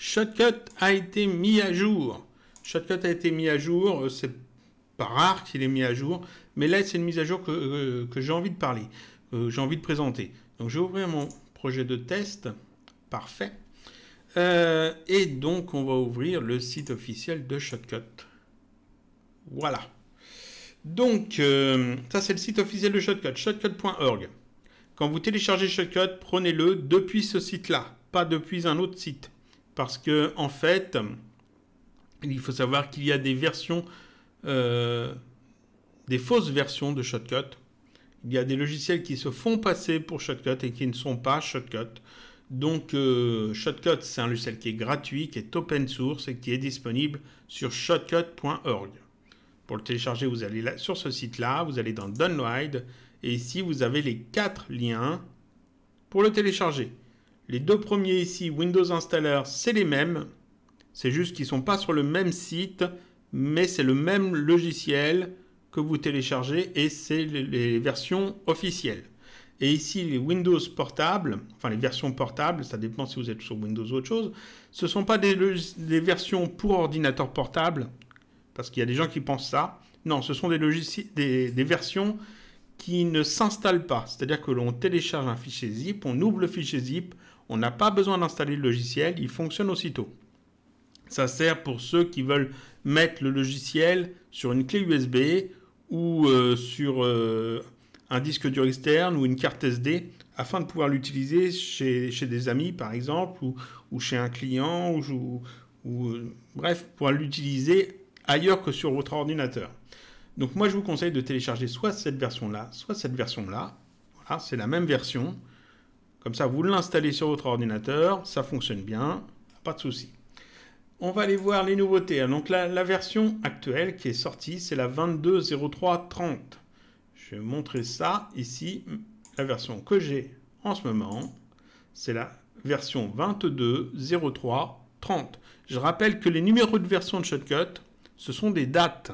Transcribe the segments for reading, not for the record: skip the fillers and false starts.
Shotcut a été mis à jour. Shotcut a été mis à jour, c'est pas rare qu'il est mis à jour, mais là c'est une mise à jour que j'ai envie de parler, j'ai envie de présenter. Donc je vais ouvrir mon projet de test, parfait. Et donc on va ouvrir le site officiel de Shotcut. Voilà. Donc ça c'est le site officiel de Shotcut, shotcut.org. Quand vous téléchargez Shotcut, prenez-le depuis ce site-là, pas depuis un autre site. Parce que en fait, il faut savoir qu'il y a des versions, des fausses versions de Shotcut. Il y a des logiciels qui se font passer pour Shotcut et qui ne sont pas Shotcut. Donc Shotcut, c'est un logiciel qui est gratuit, qui est open source et qui est disponible sur shotcut.org. Pour le télécharger, vous allez là, sur ce site-là, vous allez dans Download et ici, vous avez les 4 liens pour le télécharger. Les 2 premiers ici, Windows Installer, c'est les mêmes. C'est juste qu'ils ne sont pas sur le même site, mais c'est le même logiciel que vous téléchargez et c'est les versions officielles. Et ici, les Windows portables, enfin les versions portables, ça dépend si vous êtes sur Windows ou autre chose, ce ne sont pas des versions pour ordinateur portable, parce qu'il y a des gens qui pensent ça. Non, ce sont des versions qui ne s'installent pas. C'est-à-dire que l'on télécharge un fichier zip, on ouvre le fichier zip, on n'a pas besoin d'installer le logiciel, il fonctionne aussitôt. Ça sert pour ceux qui veulent mettre le logiciel sur une clé USB ou sur un disque dur externe ou une carte SD afin de pouvoir l'utiliser chez des amis par exemple ou chez un client bref, pouvoir l'utiliser ailleurs que sur votre ordinateur. Donc moi je vous conseille de télécharger soit cette version-là, soit cette version-là. Voilà, c'est la même version. Comme ça, vous l'installez sur votre ordinateur, ça fonctionne bien, pas de souci. On va aller voir les nouveautés. Donc la version actuelle qui est sortie, c'est la 22.03.30. Je vais montrer ça ici. La version que j'ai en ce moment, c'est la version 22.03.30. Je rappelle que les numéros de version de Shotcut, ce sont des dates.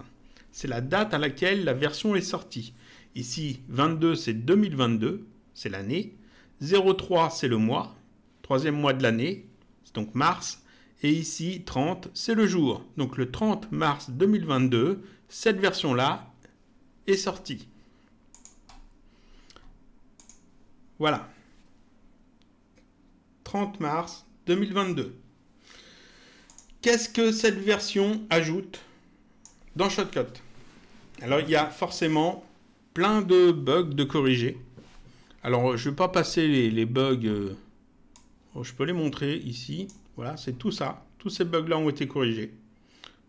C'est la date à laquelle la version est sortie. Ici, 22, c'est 2022, c'est l'année. 03, c'est le mois, troisième mois de l'année, c'est donc mars. Et ici, 30, c'est le jour. Donc le 30 mars 2022, cette version-là est sortie. Voilà. 30 mars 2022. Qu'est-ce que cette version ajoute dans Shotcut? Alors, il y a forcément plein de bugs de corriger. Alors, je ne vais pas passer les bugs. Je peux les montrer ici. Voilà, c'est tout ça. Tous ces bugs-là ont été corrigés.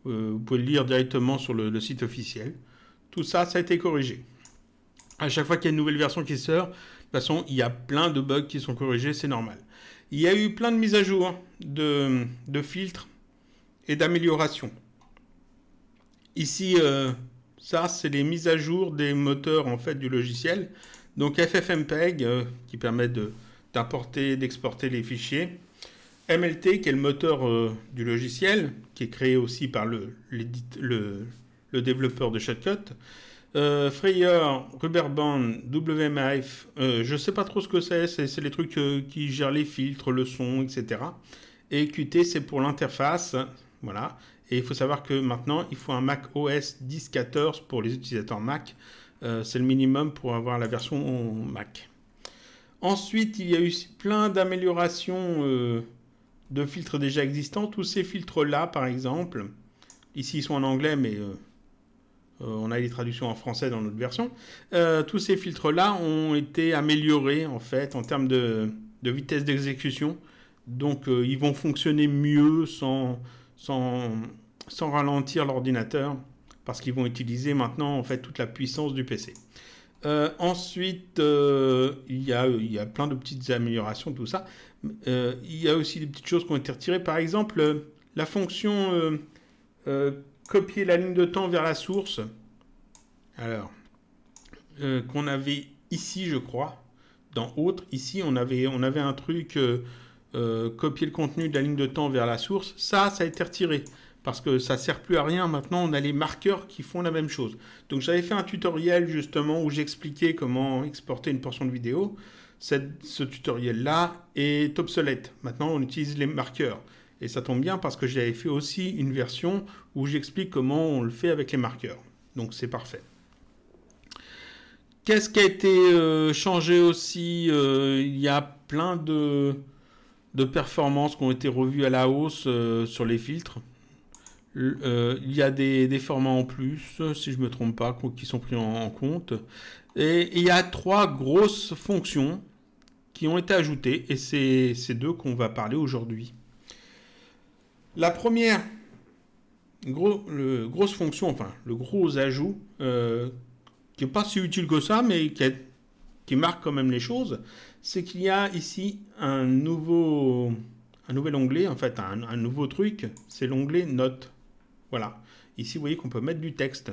Vous pouvez le lire directement sur le site officiel. Tout ça, ça a été corrigé. À chaque fois qu'il y a une nouvelle version qui sort, de toute façon, il y a plein de bugs qui sont corrigés, c'est normal. Il y a eu plein de mises à jour de filtres et d'améliorations. Ici, ça, c'est les mises à jour des moteurs en fait du logiciel. Donc FFmpeg qui permet d'importer, d'exporter les fichiers. MLT qui est le moteur du logiciel, qui est créé aussi par le développeur de Shotcut. Freyer, Rubberband, WMAF, je ne sais pas trop ce que c'est les trucs qui gèrent les filtres, le son, etc. Et Qt, c'est pour l'interface, voilà. Et il faut savoir que maintenant, il faut un Mac OS 10.14 pour les utilisateurs Mac. C'est le minimum pour avoir la version Mac. Ensuite, il y a eu plein d'améliorations de filtres déjà existants. Tous ces filtres-là, par exemple, ici ils sont en anglais, mais on a les traductions en français dans notre version. Tous ces filtres-là ont été améliorés en fait en termes de vitesse d'exécution. Donc ils vont fonctionner mieux sans ralentir l'ordinateur parce qu'ils vont utiliser maintenant en fait toute la puissance du PC. Ensuite, il y a plein de petites améliorations, tout ça. Il y a aussi des petites choses qui ont été retirées. Par exemple, la fonction copier la ligne de temps vers la source. Alors, qu'on avait ici, je crois. Dans Autres, ici, on avait un truc copier le contenu de la ligne de temps vers la source. Ça a été retiré. Parce que ça ne sert plus à rien. Maintenant, on a les marqueurs qui font la même chose. Donc, j'avais fait un tutoriel, justement, où j'expliquais comment exporter une portion de vidéo. Ce tutoriel-là est obsolète. Maintenant, on utilise les marqueurs. Et ça tombe bien parce que j'avais fait aussi une version où j'explique comment on le fait avec les marqueurs. Donc c'est parfait. Qu'est-ce qui a été changé aussi? Il y a plein de performances qui ont été revues à la hausse sur les filtres. Il y a des formats en plus, si je ne me trompe pas, qui sont pris en compte. Et il y a 3 grosses fonctions qui ont été ajoutées, et c'est ces 2 qu'on va parler aujourd'hui. La première grosse fonction, enfin le gros ajout, qui n'est pas si utile que ça, mais qui marque quand même les choses, c'est qu'il y a ici un nouvel onglet, en fait un nouveau truc, c'est l'onglet Notes. Voilà. Ici, vous voyez qu'on peut mettre du texte.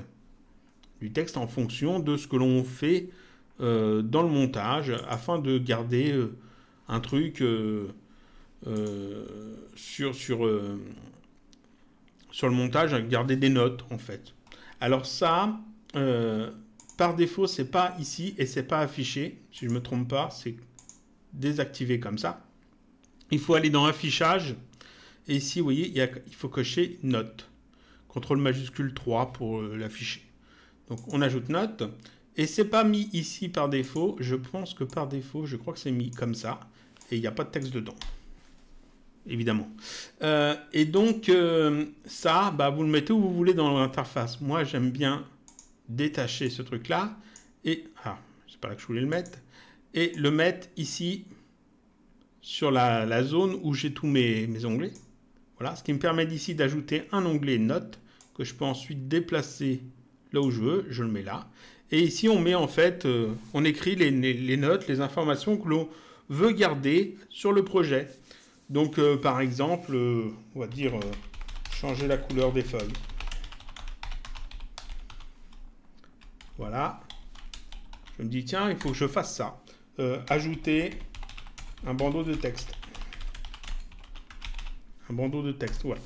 Du texte en fonction de ce que l'on fait dans le montage, afin de garder un truc sur le montage, garder des notes, en fait. Alors ça, par défaut, c'est pas ici et c'est pas affiché. Si je ne me trompe pas, c'est désactivé comme ça. Il faut aller dans Affichage. Et ici, vous voyez, il faut cocher Notes. CTRL majuscule 3 pour l'afficher. Donc on ajoute Note. Et c'est pas mis ici par défaut. Je pense que par défaut, je crois que c'est mis comme ça. Et il n'y a pas de texte dedans. Évidemment. Et donc ça, vous le mettez où vous voulez dans l'interface. Moi, j'aime bien détacher ce truc-là. Et c'est pas là que je voulais le mettre. Et le mettre ici sur la zone où j'ai tous mes onglets. Voilà, ce qui me permet d'ici d'ajouter un onglet Notes que je peux ensuite déplacer là où je veux. Je le mets là. Et ici, on met en fait, on écrit les notes, les informations que l'on veut garder sur le projet. Donc, par exemple, on va dire changer la couleur des feuilles. Voilà. Je me dis, tiens, il faut que je fasse ça. Ajouter un bandeau de texte. Un bandeau de texte, voilà.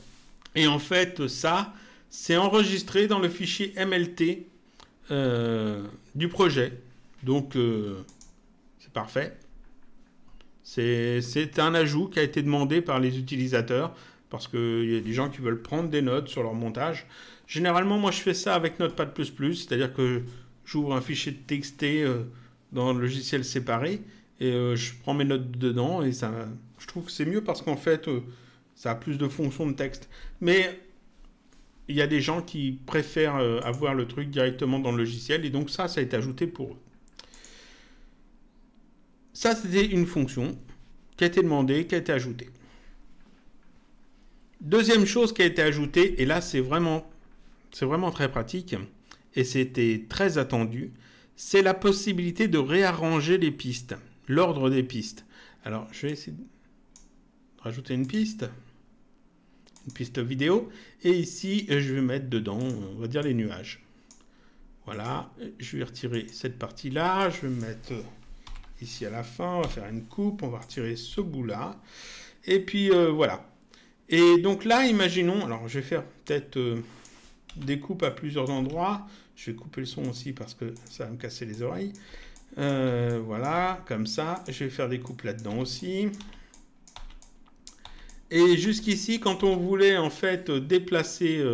Et en fait, ça, c'est enregistré dans le fichier MLT du projet. Donc, c'est parfait. C'est un ajout qui a été demandé par les utilisateurs parce qu'il y a des gens qui veulent prendre des notes sur leur montage. Généralement, moi, je fais ça avec Notepad++, c'est-à-dire que j'ouvre un fichier de TXT dans le logiciel séparé et je prends mes notes dedans et ça, je trouve que c'est mieux parce qu'en fait, ça a plus de fonctions de texte. Mais il y a des gens qui préfèrent avoir le truc directement dans le logiciel et donc ça a été ajouté pour eux. Ça, c'était une fonction qui a été demandée, qui a été ajoutée. Deuxième chose qui a été ajoutée, et là, c'est vraiment très pratique, et c'était très attendu, c'est la possibilité de réarranger les pistes, l'ordre des pistes. Alors, je vais essayer de rajouter une piste vidéo, et ici, je vais mettre dedans, on va dire les nuages. Voilà, je vais retirer cette partie-là, je vais mettre ici à la fin, on va faire une coupe, on va retirer ce bout-là, et puis voilà. Et donc là, imaginons, alors je vais faire peut-être des coupes à plusieurs endroits, je vais couper le son aussi parce que ça va me casser les oreilles. Voilà, comme ça, je vais faire des coupes là-dedans aussi. Et jusqu'ici, quand on voulait en fait déplacer,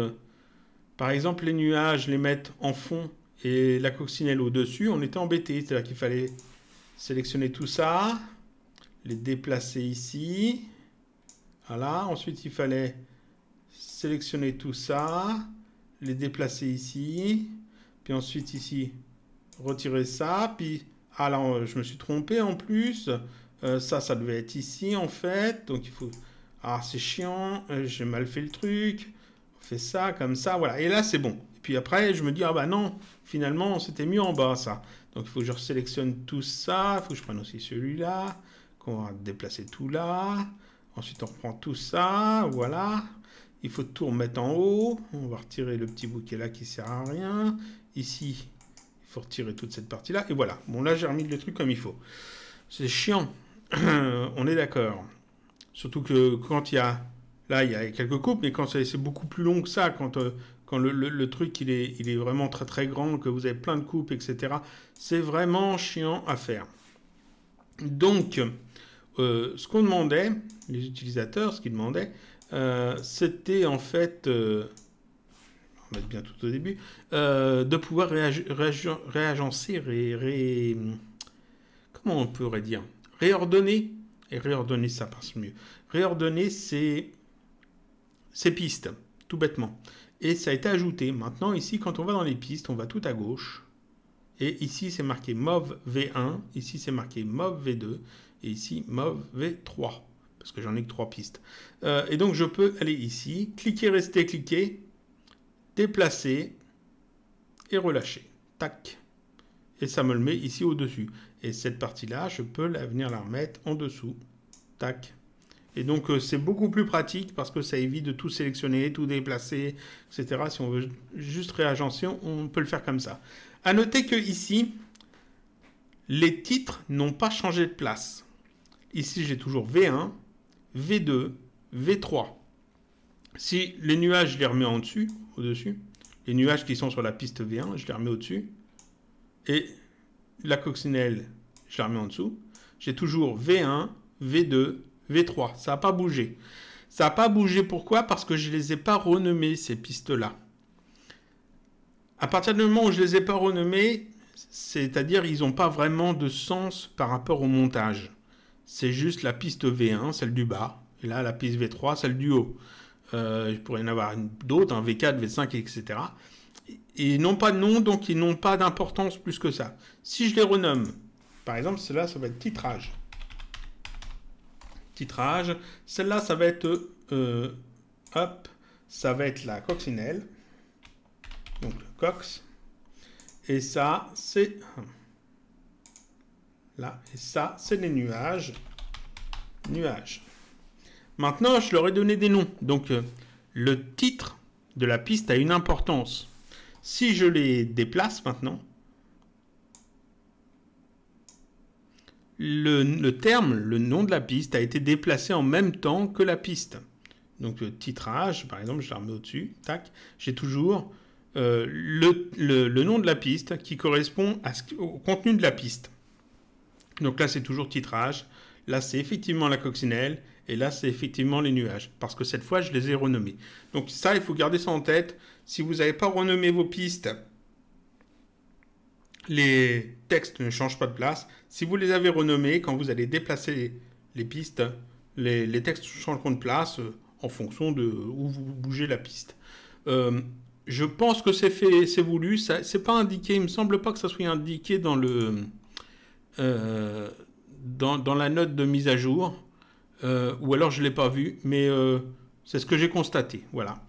par exemple les nuages, les mettre en fond et la coccinelle au-dessus, on était embêté, c'est-à-dire qu'il fallait sélectionner tout ça, les déplacer ici, voilà, ensuite il fallait sélectionner tout ça, les déplacer ici, puis ensuite ici, retirer ça, puis, alors je me suis trompé en plus, ça devait être ici en fait, donc il faut, c'est chiant, j'ai mal fait le truc, on fait ça, comme ça, voilà, et là c'est bon. Et puis après je me dis, non, finalement c'était mieux en bas ça. Donc il faut que je sélectionne tout ça, il faut que je prenne aussi celui-là, qu'on va déplacer tout là. Ensuite on reprend tout ça, voilà. Il faut tout remettre en haut. On va retirer le petit bout qui est là qui ne sert à rien. Ici, il faut retirer toute cette partie-là. Et voilà. Bon là j'ai remis le truc comme il faut. C'est chiant, on est d'accord. Surtout que quand il y a... Là il y a quelques coupes, mais quand c'est beaucoup plus long que ça, quand le truc il est vraiment très très grand, que vous avez plein de coupes, etc. C'est vraiment chiant à faire. Donc, ce qu'on demandait, les utilisateurs, ce qu'ils demandaient, c'était en fait, on va mettre bien tout au début, de pouvoir réagencer, comment on pourrait dire, réordonner, et réordonner ça passe mieux, réordonner ces pistes, tout bêtement. Et ça a été ajouté. Maintenant, ici, quand on va dans les pistes, on va tout à gauche. Et ici, c'est marqué MOV V1. Ici, c'est marqué MOV V2. Et ici, MOV V3. Parce que j'en ai que 3 pistes. Et donc, je peux aller ici, cliquer, rester, cliquer, déplacer et relâcher. Tac. Et ça me le met ici au-dessus. Et cette partie-là, je peux venir la remettre en dessous. Tac. Et donc, c'est beaucoup plus pratique parce que ça évite de tout sélectionner, tout déplacer, etc. Si on veut juste réagencer, on peut le faire comme ça. À noter que ici, les titres n'ont pas changé de place. Ici, j'ai toujours V1, V2, V3. Si les nuages, je les remets en dessus, au-dessus, les nuages qui sont sur la piste V1, je les remets au-dessus. Et la coccinelle, je la remets en dessous. J'ai toujours V1, V2, V3. Ça n'a pas bougé. Ça n'a pas bougé pourquoi? Parce que je ne les ai pas renommées, ces pistes-là. À partir du moment où je ne les ai pas renommées, c'est-à-dire ils n'ont pas vraiment de sens par rapport au montage. C'est juste la piste V1, celle du bas. Et là, la piste V3, celle du haut. Il pourrait y en avoir d'autres, hein, V4, V5, etc. Et ils n'ont pas de nom, donc ils n'ont pas d'importance plus que ça. Si je les renomme, par exemple, celle-là, ça va être titrage. Titrage. Celle-là, ça va être hop, ça va être la coccinelle. Donc le cox. Et ça, c'est là. Et ça, c'est les nuages. Nuages. Maintenant, je leur ai donné des noms. Donc, le titre de la piste a une importance. Si je les déplace maintenant, le terme, le nom de la piste a été déplacé en même temps que la piste. Donc, le titrage, par exemple, je la remets au-dessus. Tac. J'ai toujours le nom de la piste qui correspond au contenu de la piste. Donc là, c'est toujours titrage. Là, c'est effectivement la coccinelle. Et là, c'est effectivement les nuages. Parce que cette fois, je les ai renommés. Donc ça, il faut garder ça en tête. Si vous n'avez pas renommé vos pistes, les textes ne changent pas de place. Si vous les avez renommés, quand vous allez déplacer les pistes, les textes changeront de place en fonction de où vous bougez la piste. Je pense que c'est fait, c'est voulu. C'est pas indiqué. Il me semble pas que ça soit indiqué dans dans la note de mise à jour. Ou alors je ne l'ai pas vu, mais c'est ce que j'ai constaté. Voilà.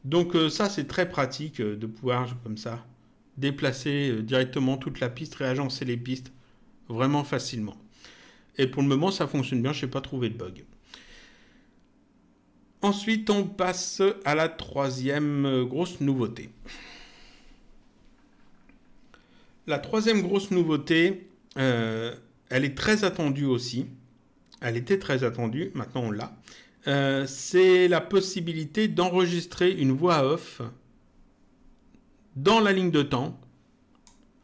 Donc ça, c'est très pratique de pouvoir, comme ça, déplacer directement toute la piste, réagencer les pistes vraiment facilement. Et pour le moment, ça fonctionne bien, je n'ai pas trouvé de bug. Ensuite, on passe à la troisième grosse nouveauté. La troisième grosse nouveauté, elle est très attendue aussi. Elle était très attendue, maintenant on l'a. C'est la possibilité d'enregistrer une voix off dans la ligne de temps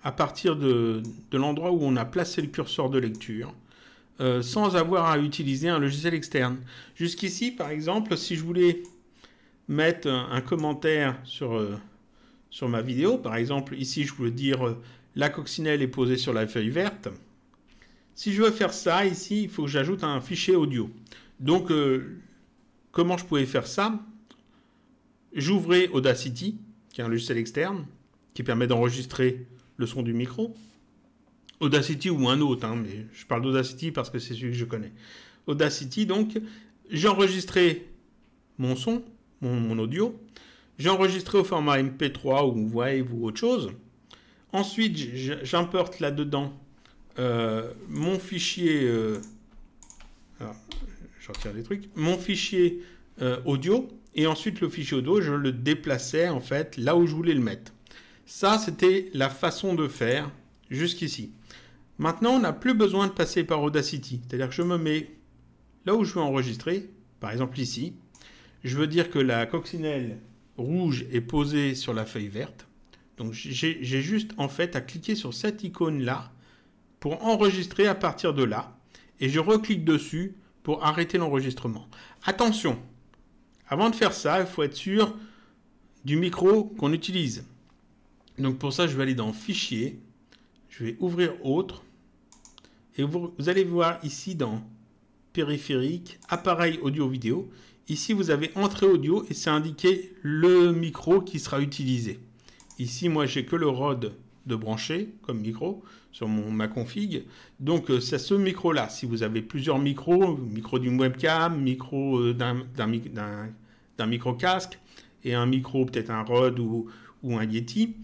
à partir de l'endroit où on a placé le curseur de lecture sans avoir à utiliser un logiciel externe. Jusqu'ici, par exemple, si je voulais mettre un commentaire sur ma vidéo, par exemple, ici je voulais dire la coccinelle est posée sur la feuille verte. Si je veux faire ça, ici, il faut que j'ajoute un fichier audio. Donc, comment je pouvais faire ça? J'ouvrais Audacity, qui est un logiciel externe, qui permet d'enregistrer le son du micro. Audacity ou un autre, hein, mais je parle d'Audacity parce que c'est celui que je connais. Audacity, donc, j'enregistrais mon son, mon audio. J'ai au format MP3 ou Wave ou autre chose. Ensuite, j'importe là-dedans mon fichier, alors, je retire les trucs, mon fichier audio, et ensuite le fichier audio, je le déplaçais en fait là où je voulais le mettre. Ça, c'était la façon de faire jusqu'ici. Maintenant, on n'a plus besoin de passer par Audacity, c'est-à-dire que je me mets là où je veux enregistrer, par exemple ici, je veux dire que la coccinelle rouge est posée sur la feuille verte, donc j'ai juste en fait à cliquer sur cette icône-là pour enregistrer à partir de là, et je reclique dessus pour arrêter l'enregistrement. Attention, Avant de faire ça, il faut être sûr du micro qu'on utilise. Donc pour ça, je vais aller dans Fichier, je vais ouvrir Autre, et vous allez voir ici dans Périphérique, Appareil audio-vidéo. Ici, vous avez Entrée audio et c'est indiqué le micro qui sera utilisé. Ici, moi, j'ai que le Rode de brancher comme micro sur ma config. Donc, c'est ce micro-là. Si vous avez plusieurs micros, micro d'une webcam, micro d'un micro-casque et un micro, peut-être un Rode ou un Yeti,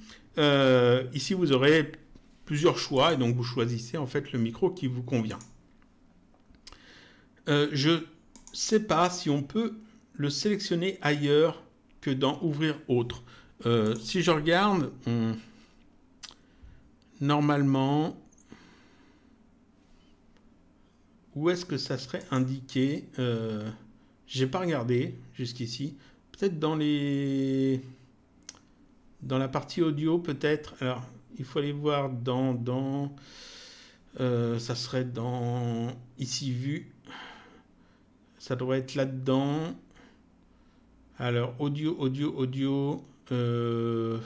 ici, vous aurez plusieurs choix et donc vous choisissez en fait le micro qui vous convient. Je ne sais pas si on peut le sélectionner ailleurs que dans Ouvrir Autre. Si je regarde, normalement, où est-ce que ça serait indiqué? J'ai pas regardé jusqu'ici. Peut-être dans la partie audio, peut-être. Alors, il faut aller voir ça serait dans ici Vue. Ça doit être là-dedans. Alors, audio. Je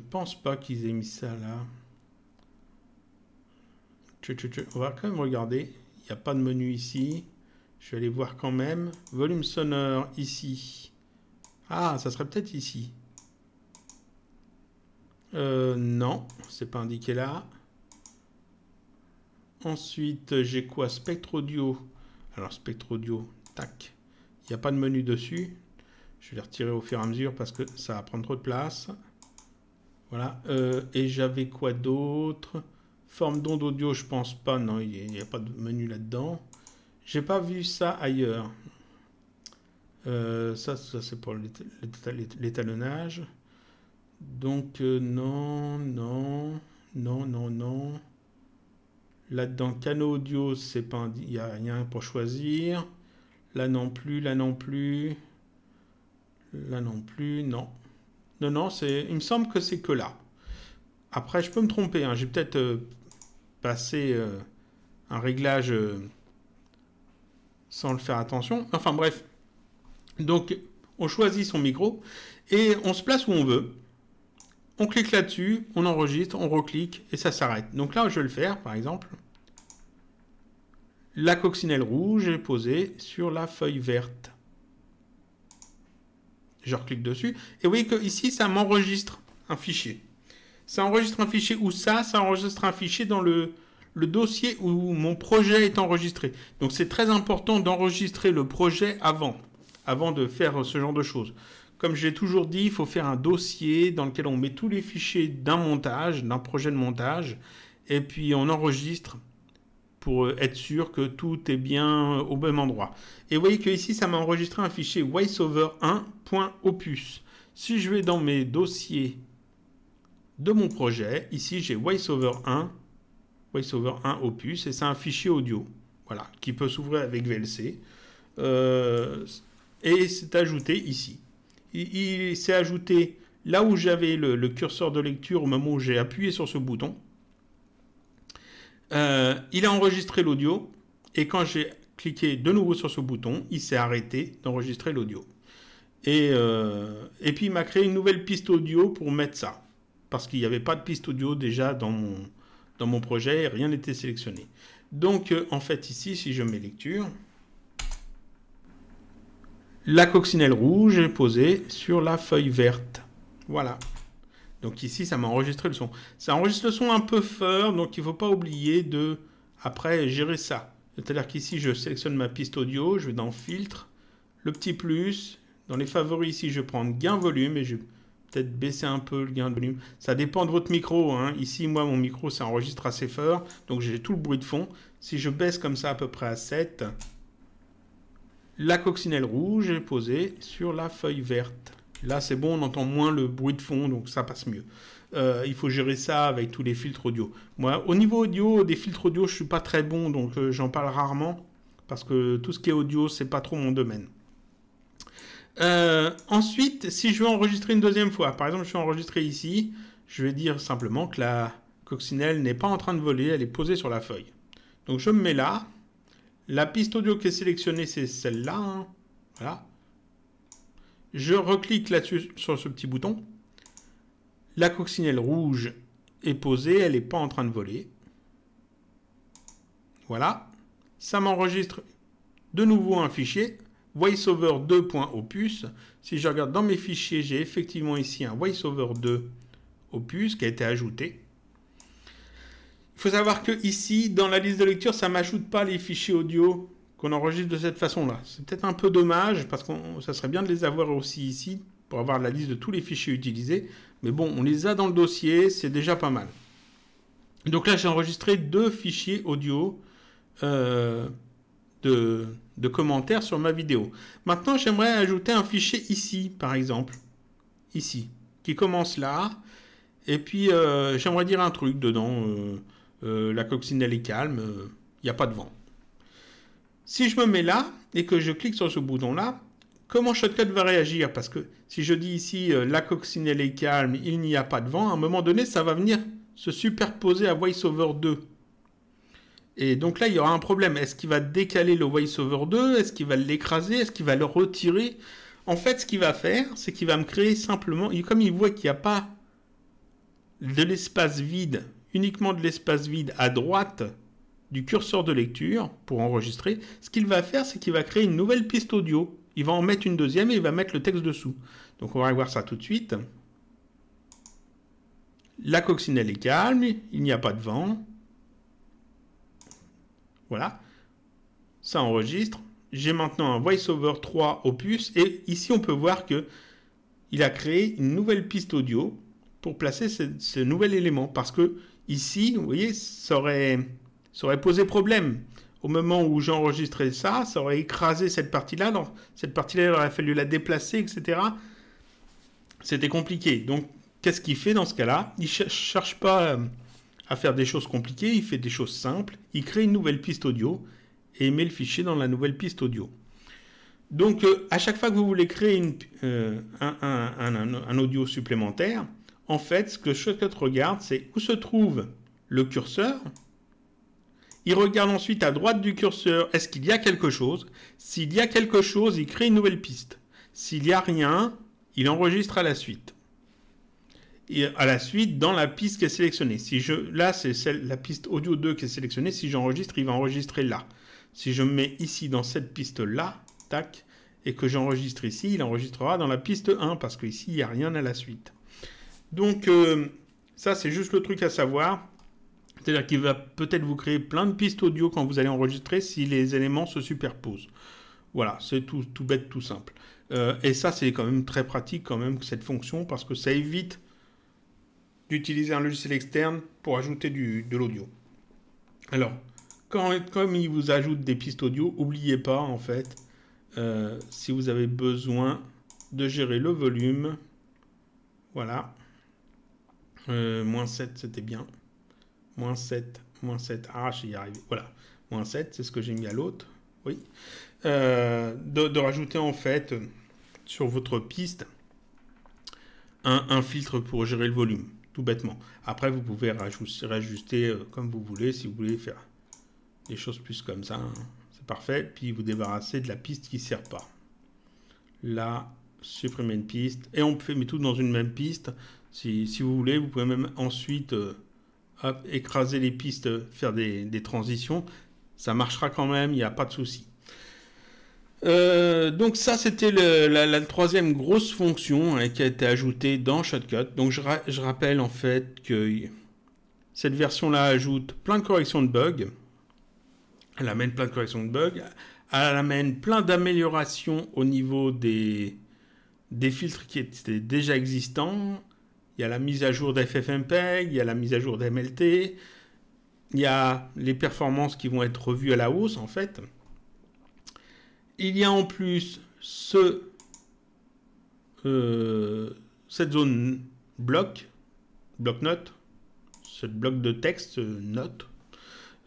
pense pas qu'ils aient mis ça là. On va quand même regarder. Il n'y a pas de menu ici. Je vais aller voir quand même. Volume sonore ici. Ah, ça serait peut-être ici. Non, c'est pas indiqué là. Ensuite, j'ai quoi? Spectre audio. Alors, spectre audio, tac. Il n'y a pas de menu dessus. Je vais les retirer au fur et à mesure parce que ça va prendre trop de place. Voilà. Et j'avais quoi d'autre? Forme d'onde audio, je pense pas. Non, il n'y a pas de menu là-dedans. J'ai pas vu ça ailleurs. Ça c'est pour l'étalonnage. Donc, non. Là-dedans, canaux audio, c'est pas, il n'y a rien pour choisir. Là non plus. Là non plus, non. Non, il me semble que c'est que là. Après, je peux me tromper. Hein. J'ai peut-être passé un réglage sans le faire attention. Enfin bref. Donc, on choisit son micro et on se place où on veut. On clique là-dessus, on enregistre, on reclique et ça s'arrête. Donc là, je vais le faire, par exemple. La coccinelle rouge est posée sur la feuille verte. Je reclique dessus. Et vous voyez que ici, ça m'enregistre un fichier. Ça enregistre un fichier où ça enregistre un fichier dans le dossier où mon projet est enregistré. Donc c'est très important d'enregistrer le projet avant de faire ce genre de choses. Comme je l'ai toujours dit, il faut faire un dossier dans lequel on met tous les fichiers d'un montage, d'un projet de montage, et puis on enregistre pour être sûr que tout est bien au même endroit. Et vous voyez que ici, ça m'a enregistré un fichier voiceover1.opus. Si je vais dans mes dossiers de mon projet, ici j'ai voiceover1 opus, et c'est un fichier audio, voilà, qui peut s'ouvrir avec VLC, et c'est ajouté ici. Il s'est ajouté là où j'avais le curseur de lecture au moment où j'ai appuyé sur ce bouton. Il a enregistré l'audio et quand j'ai cliqué de nouveau sur ce bouton, il s'est arrêté d'enregistrer l'audio. Et puis il m'a créé une nouvelle piste audio pour mettre ça. Parce qu'il n'y avait pas de piste audio déjà dans mon projet et rien n'était sélectionné. Donc en fait ici, si je mets lecture, la coccinelle rouge est posée sur la feuille verte. Voilà. Donc ici, ça m'a enregistré le son. Ça enregistre le son un peu fort, donc il ne faut pas oublier de, après, gérer ça. C'est-à-dire qu'ici, je sélectionne ma piste audio, je vais dans Filtre, le petit plus. Dans les favoris, ici, je vais prendre Gain Volume et je vais peut-être baisser un peu le gain de volume. Ça dépend de votre micro. Hein. Ici, moi, mon micro, ça enregistre assez fort, donc j'ai tout le bruit de fond. Si je baisse comme ça à peu près à 7, la coccinelle rouge est posée sur la feuille verte. Là, c'est bon, on entend moins le bruit de fond, donc ça passe mieux. Il faut gérer ça avec tous les filtres audio. Moi, au niveau audio, des filtres audio, je ne suis pas très bon, donc j'en parle rarement, parce que tout ce qui est audio, c'est pas trop mon domaine. Ensuite, si je veux enregistrer une deuxième fois, par exemple, je suis enregistré ici, je vais dire simplement que la coccinelle n'est pas en train de voler, elle est posée sur la feuille. Donc, je me mets là. La piste audio qui est sélectionnée, c'est celle-là. Hein. Voilà. Je reclique là-dessus sur ce petit bouton. La coccinelle rouge est posée, elle n'est pas en train de voler. Voilà. Ça m'enregistre de nouveau un fichier, voiceover 2.opus. Si je regarde dans mes fichiers, j'ai effectivement ici un voiceover 2 opus qui a été ajouté. Il faut savoir que ici, dans la liste de lecture, ça ne m'ajoute pas les fichiers audio qu'on enregistre de cette façon-là. C'est peut-être un peu dommage, parce que ça serait bien de les avoir aussi ici, pour avoir la liste de tous les fichiers utilisés. Mais bon, on les a dans le dossier, c'est déjà pas mal. Donc là, j'ai enregistré 2 fichiers audio de commentaires sur ma vidéo. Maintenant, j'aimerais ajouter un fichier ici, par exemple. Ici, qui commence là. Et puis, j'aimerais dire un truc dedans. La coccinelle est calme, il n'y a pas de vent. Si je me mets là et que je clique sur ce bouton-là, comment Shotcut va réagir? Parce que si je dis ici la coccinelle est calme, il n'y a pas de vent, à un moment donné, ça va venir se superposer à VoiceOver 2. Et donc là, il y aura un problème. Est-ce qu'il va décaler le VoiceOver 2? Est-ce qu'il va l'écraser? Est-ce qu'il va le retirer? En fait, ce qu'il va faire, c'est qu'il va me créer simplement, comme il voit qu'il n'y a pas de l'espace vide, uniquement de l'espace vide à droite du curseur de lecture pour enregistrer, ce qu'il va faire, c'est qu'il va créer une nouvelle piste audio. Il va en mettre une deuxième et il va mettre le texte dessous. Donc on va voir ça tout de suite. La coccinelle est calme, il n'y a pas de vent. Voilà. Ça enregistre. J'ai maintenant un VoiceOver 3 opus et ici on peut voir que il a créé une nouvelle piste audio pour placer ce nouvel élément. Parce que ici, vous voyez, ça aurait posé problème. Au moment où j'enregistrais ça, ça aurait écrasé cette partie-là. Dans cette partie-là, il aurait fallu la déplacer, etc. C'était compliqué. Donc, qu'est-ce qu'il fait dans ce cas-là? Il ne cherche pas à faire des choses compliquées, il fait des choses simples. Il crée une nouvelle piste audio et il met le fichier dans la nouvelle piste audio. Donc, à chaque fois que vous voulez créer un audio supplémentaire, en fait, ce que Shotcut regarde, c'est où se trouve le curseur. Il regarde ensuite à droite du curseur, est-ce qu'il y a quelque chose? S'il y a quelque chose, il crée une nouvelle piste. S'il n'y a rien, il enregistre à la suite. Et à la suite, dans la piste qui est sélectionnée. Là, c'est la piste audio 2 qui est sélectionnée. Si j'enregistre, il va enregistrer là. Si je me mets ici dans cette piste-là, tac, et que j'enregistre ici, il enregistrera dans la piste 1, parce qu'ici, il n'y a rien à la suite. Donc, ça, c'est juste le truc à savoir. C'est-à-dire qu'il va peut-être vous créer plein de pistes audio quand vous allez enregistrer si les éléments se superposent. Voilà, c'est tout bête, tout simple. Et ça, c'est quand même très pratique, quand même, cette fonction, parce que ça évite d'utiliser un logiciel externe pour ajouter de l'audio. Alors, comme il vous ajoute des pistes audio, n'oubliez pas, en fait, si vous avez besoin de gérer le volume, voilà, -7, c'était bien. -7, ah, j'y arrive, voilà, -7, c'est ce que j'ai mis à l'autre, oui. De rajouter, en fait, sur votre piste, un filtre pour gérer le volume, tout bêtement. Après, vous pouvez réajuster comme vous voulez, si vous voulez faire des choses plus comme ça, hein, c'est parfait. Puis vous débarrassez de la piste qui ne sert pas. Là, supprimer une piste, et on met tout dans une même piste. Si vous voulez, vous pouvez même ensuite écraser les pistes, faire des transitions. Ça marchera quand même, il n'y a pas de souci. Donc ça, c'était la troisième grosse fonction qui a été ajoutée dans Shotcut. Donc je rappelle en fait que cette version-là ajoute plein de corrections de bugs. Elle amène plein de corrections de bugs. Elle amène plein d'améliorations au niveau des filtres qui étaient déjà existants. Il y a la mise à jour d'FFmpeg, il y a la mise à jour d'MLT, il y a les performances qui vont être revues à la hausse en fait. Il y a en plus cette zone bloc-notes, ce bloc de texte note.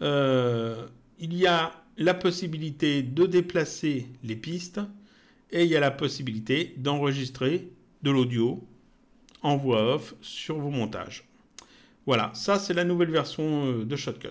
Il y a la possibilité de déplacer les pistes et il y a la possibilité d'enregistrer de l'audio en voix off sur vos montages. Voilà, ça c'est la nouvelle version de Shotcut.